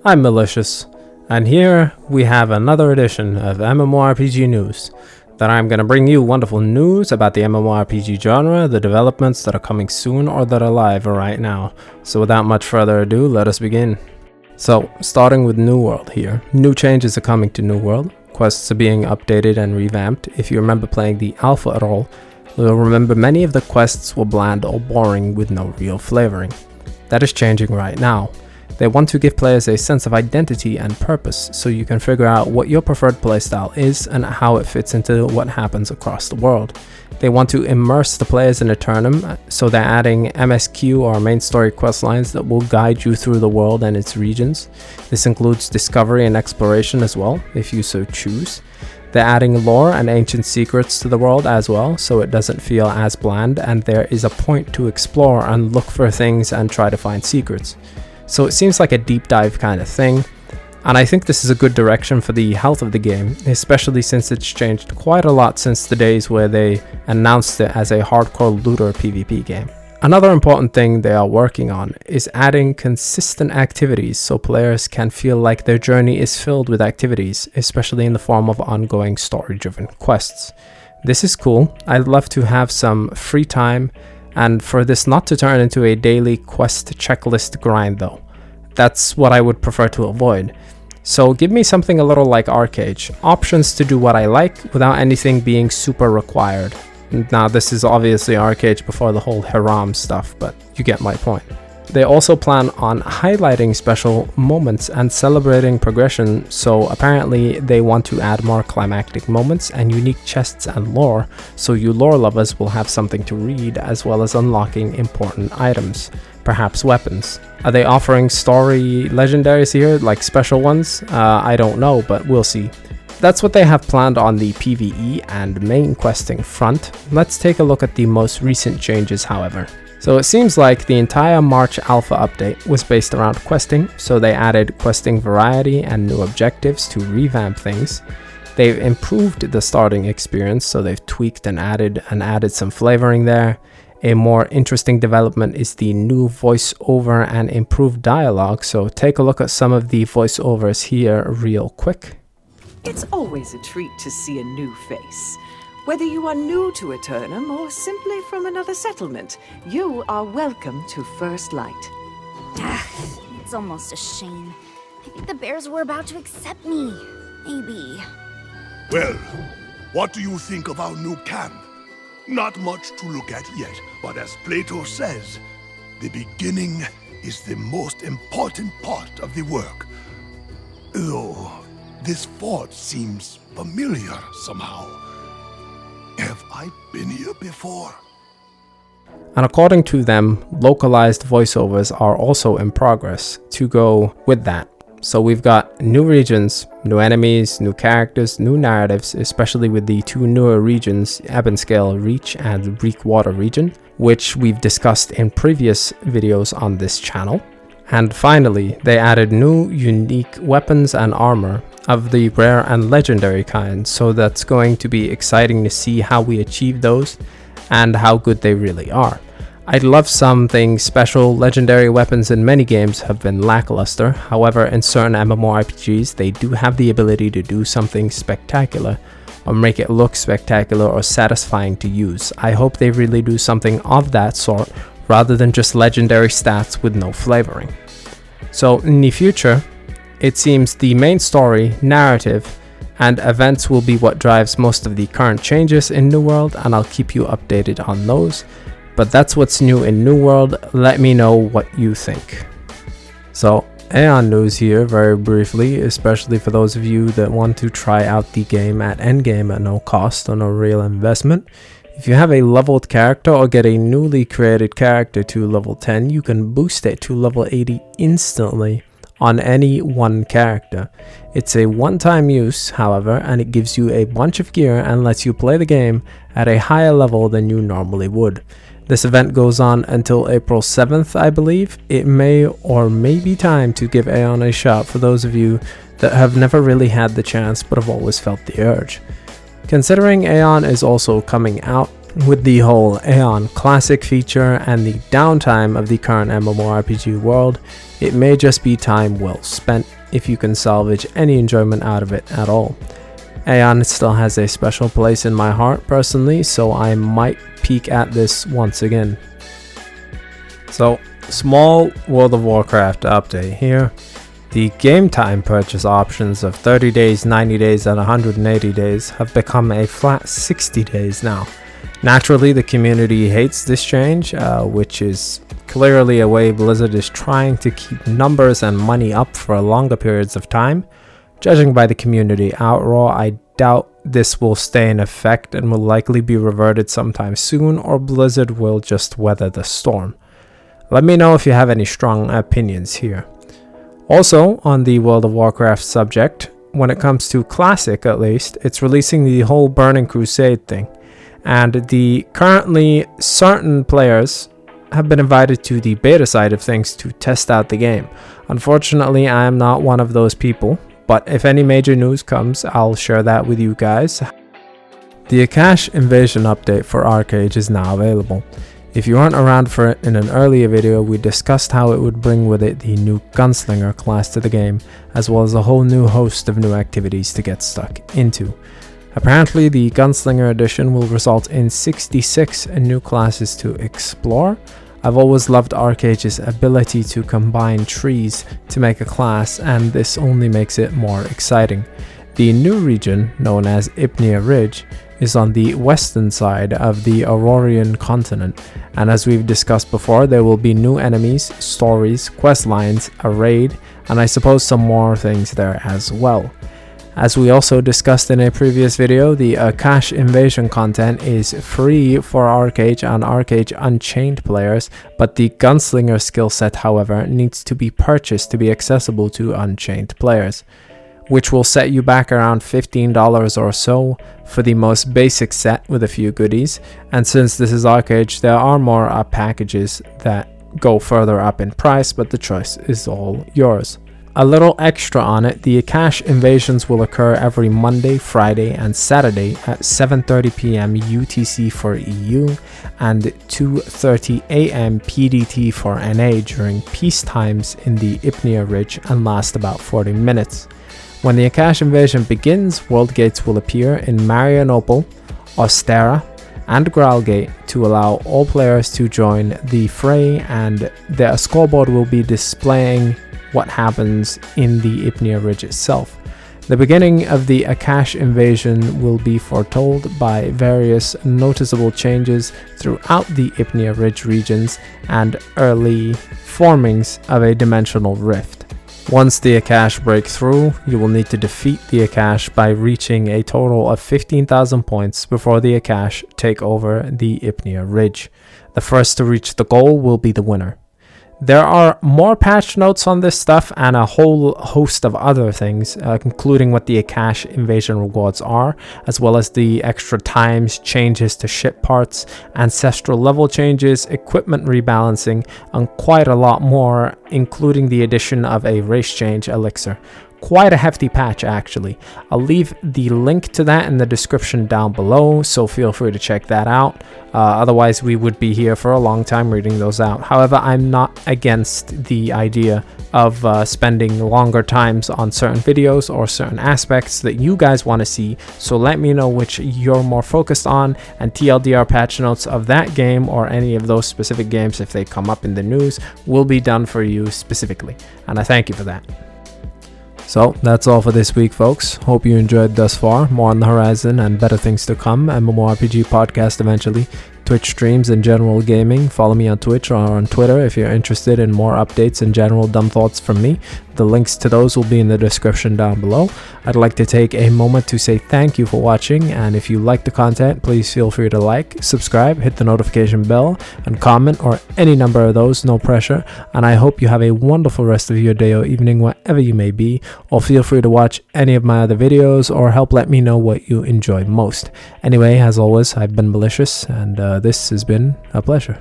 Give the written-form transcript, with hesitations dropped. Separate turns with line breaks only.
I'm Malicious, and here we have another edition of MMORPG news, that I'm going to bring you wonderful news about the MMORPG genre, the developments that are coming soon or that are live right now. So without much further ado, let us begin. So, starting with New World here. New changes are coming to New World. Quests are being updated and revamped. If you remember playing the alpha at all, you'll remember many of the quests were bland or boring with no real flavoring. That is changing right now. They want to give players a sense of identity and purpose, so you can figure out what your preferred playstyle is and how it fits into what happens across the world. They want to immerse the players in Eternum, so they're adding MSQ or main story questlines that will guide you through the world and its regions. This includes discovery and exploration as well, if you so choose. They're adding lore and ancient secrets to the world as well, so it doesn't feel as bland, and there is a point to explore and look for things and try to find secrets. So it seems like a deep dive kind of thing, and I think this is a good direction for the health of the game, especially since it's changed quite a lot since the days where they announced it as a hardcore looter PvP game. Another important thing they are working on is adding consistent activities so players can feel like their journey is filled with activities, especially in the form of ongoing story-driven quests. This is cool. I'd love to have some free time and for this not to turn into a daily quest checklist grind though. That's what I would prefer to avoid. So give me something a little like ArcheAge, options to do what I like without anything being super required. Now this is obviously ArcheAge before the whole Hiram stuff, but you get my point. They also plan on highlighting special moments and celebrating progression, so apparently they want to add more climactic moments and unique chests and lore, so you lore lovers will have something to read as well as unlocking important items, perhaps weapons. Are they offering story legendaries here, like special ones? I don't know, but we'll see. That's what they have planned on the PvE and main questing front. Let's take a look at the most recent changes, however. So it seems like the entire March Alpha update was based around questing, so they added questing variety and new objectives to revamp things. They've improved the starting experience, so they've tweaked and added some flavoring there. A more interesting development is the new voiceover and improved dialogue, so take a look at some of the voiceovers here real quick.
It's always a treat to see a new face. Whether you are new to Eternum or simply from another settlement, you are welcome to First Light.
It's almost a shame. I think the bears were about to accept me. Maybe.
Well, what do you think of our new camp? Not much to look at yet, but as Plato says, the beginning is the most important part of the work. Though, this fort seems familiar somehow. Have I been here before?
And according to them, localized voiceovers are also in progress to go with that. So we've got new regions, new enemies, new characters, new narratives, especially with the two newer regions, Ebonscale Reach and Reekwater region, which we've discussed in previous videos on this channel. And finally, they added new unique weapons and armor of the rare and legendary kind, so that's going to be exciting to see how we achieve those and how good they really are. I'd love something special. Legendary weapons in many games have been lackluster, however in certain MMORPGs they do have the ability to do something spectacular or make it look spectacular or satisfying to use. I hope they really do something of that sort rather than just legendary stats with no flavoring. So in the future, it seems the main story, narrative, and events will be what drives most of the current changes in New World, and I'll keep you updated on those. But that's what's new in New World. Let me know what you think. So, Aion news here very briefly, especially for those of you that want to try out the game at endgame at no cost or no real investment. If you have a leveled character or get a newly created character to level 10, you can boost it to level 80 instantly on any one character. It's a one-time use, however, and it gives you a bunch of gear and lets you play the game at a higher level than you normally would. This event goes on until April 7th, I believe. It may or may be time to give Aion a shot for those of you that have never really had the chance but have always felt the urge. Considering Aion is also coming out With the whole Aion Classic feature and the downtime of the current MMORPG world, it may just be time well spent if you can salvage any enjoyment out of it at all. Aion still has a special place in my heart personally, so I might peek at this once again. So, small World of Warcraft update here. The game time purchase options of 30 days, 90 days, and 180 days have become a flat 60 days now. Naturally, the community hates this change, which is clearly a way Blizzard is trying to keep numbers and money up for longer periods of time. Judging by the community outroar, I doubt this will stay in effect and will likely be reverted sometime soon, or Blizzard will just weather the storm. Let me know if you have any strong opinions here. Also, on the World of Warcraft subject, when it comes to Classic at least, it's releasing the whole Burning Crusade thing. And the currently certain players have been invited to the beta side of things to test out the game. Unfortunately, I am not one of those people, but if any major news comes, I'll share that with you guys. The Akasch invasion update for ArcheAge is now available. If you weren't around for it in an earlier video, we discussed how it would bring with it the new Gunslinger class to the game, as well as a whole new host of new activities to get stuck into. Apparently, the Gunslinger edition will result in 66 new classes to explore. I've always loved ArcheAge's ability to combine trees to make a class, and this only makes it more exciting. The new region, known as Ipnia Ridge, is on the western side of the Aurorian continent, and as we've discussed before, there will be new enemies, stories, quest lines, a raid, and I suppose some more things there as well. As we also discussed in a previous video, the Akasch invasion content is free for ArcheAge and ArcheAge Unchained players, but the Gunslinger skill set, however, needs to be purchased to be accessible to Unchained players, which will set you back around $15 or so for the most basic set with a few goodies. And since this is ArcheAge, there are more packages that go further up in price, but the choice is all yours. A little extra on it, the Akasch invasions will occur every Monday, Friday, and Saturday at 7:30 PM UTC for EU and 2:30 AM PDT for NA during peace times in the Ipnia Ridge and last about 40 minutes. When the Akasch invasion begins, world gates will appear in Marianople, Ostera, and Graalgate to allow all players to join the fray, and the scoreboard will be displaying what happens in the Ipnia Ridge itself. The beginning of the Akasch invasion will be foretold by various noticeable changes throughout the Ipnia Ridge regions and early formings of a dimensional rift. Once the Akasch break through, you will need to defeat the Akasch by reaching a total of 15,000 points before the Akasch take over the Ipnia Ridge. The first to reach the goal will be the winner. There are more patch notes on this stuff and a whole host of other things, including what the Akasch invasion rewards are, as well as the extra times, changes to ship parts, ancestral level changes, equipment rebalancing, and quite a lot more, including the addition of a race change elixir. Quite a hefty patch actually. I'll leave the link to that in the description down below, so feel free to check that out. Otherwise we would be here for a long time reading those out. However, I'm not against the idea of spending longer times on certain videos or certain aspects that you guys want to see, so let me know which you're more focused on, and TLDR patch notes of that game or any of those specific games, if they come up in the news, will be done for you specifically, and I thank you for that. So that's all for this week, folks. Hope you enjoyed thus far. More on the horizon and better things to come. MMORPG podcast eventually. Twitch streams and general gaming. Follow me on Twitch or on Twitter if you're interested in more updates and general dumb thoughts from me. The links to those will be in the description down below. I'd like to take a moment to say thank you for watching, and if you like the content, please feel free to like, subscribe, hit the notification bell, and comment, or any number of those, no pressure. And I hope you have a wonderful rest of your day or evening wherever you may be, or feel free to watch any of my other videos or help let me know what you enjoy most. Anyway, as always, I've been Malicious, and this has been a pleasure.